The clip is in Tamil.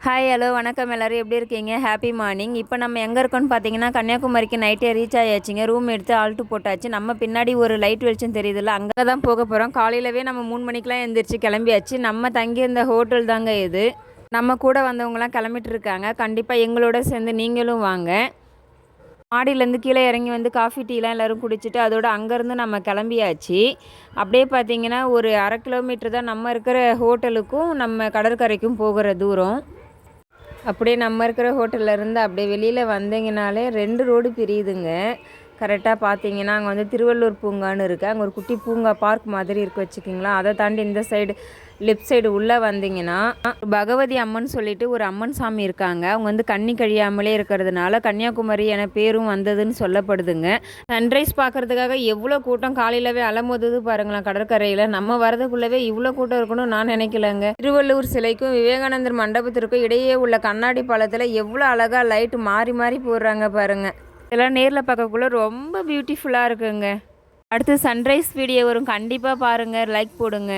ஹாய் ஹலோ வணக்கம் எல்லோரும் எப்படி இருக்கீங்க? Happy morning. இப்போ நம்ம எங்கே இருக்கோன்னு பார்த்தீங்கன்னா கன்னியாகுமரிக்கு நைட்டே ரீச் ஆயாச்சுங்க. ரூம் எடுத்து ஆல்ட்டு போட்டாச்சு. நம்ம பின்னாடி ஒரு லைட் வெளிச்சம் தெரியுதுல்ல, அங்கே தான் போக போகிறோம். காலையிலவே நம்ம 3 மணிக்கெலாம் எழுந்திரிச்சு கிளம்பியாச்சு. நம்ம தங்கியிருந்த ஹோட்டல் தாங்க இது. நம்ம கூட வந்தவங்களாம் கிளம்பிட்டு இருக்காங்க. கண்டிப்பாக எங்களோட சேர்ந்து நீங்களும் வாங்க. மாடியிலேருந்து கீழே இறங்கி வந்து காஃபி டீலாம் எல்லோரும் குடிச்சிட்டு அதோட அங்கேருந்து நம்ம கிளம்பியாச்சு. அப்படியே பார்த்தீங்கன்னா ஒரு 1/2 கிலோமீட்டர் தான் நம்ம இருக்கிற ஹோட்டலுக்கும் நம்ம கடற்கரைக்கும் போகிற தூரம். அப்படியே நம்ம இருக்கிற ஹோட்டல்லேருந்து அப்படியே வெளியில் வந்தீங்கனாலே 2 ரோடு பிரியுதுங்க. கரெக்டாக பார்த்தீங்கன்னா அங்கே வந்து திருவள்ளூர் பூங்கான்னு இருக்குது. அங்கே ஒரு குட்டி பூங்கா பார்க் மாதிரி இருக்குது வச்சுக்கிங்களா. அதை தாண்டி இந்த சைடு லெஃப்ட் சைடு உள்ளே வந்தீங்கன்னா பகவதி அம்மன் சொல்லிட்டு ஒரு அம்மன் சாமி இருக்காங்க. அவங்க வந்து கண்ணி கழியாமலே இருக்கிறதுனால கன்னியாகுமரி என பேரும் வந்ததுன்னு சொல்லப்படுதுங்க. சன்ரைஸ் பார்க்குறதுக்காக எவ்வளோ கூட்டம் காலையிலவே அலமோதுது பாருங்களேன் கடற்கரையில். நம்ம வரதுக்குள்ளவே இவ்வளோ கூட்டம் இருக்கணும்னு நான் நினைக்கலங்க. திருவள்ளூர் சிலைக்கும் விவேகானந்தர் மண்டபத்திற்கும் இடையே உள்ள கண்ணாடி பாலத்தில் எவ்வளோ அழகாக லைட்டு மாறி மாறி போடுறாங்க பாருங்கள். இதெல்லாம் நேரில் பார்க்கக்குள்ள ரொம்ப பியூட்டிஃபுல்லாக இருக்குங்க. அடுத்து சன்ரைஸ் வீடியோ வரும், கண்டிப்பாக பாருங்கள், லைக் போடுங்க.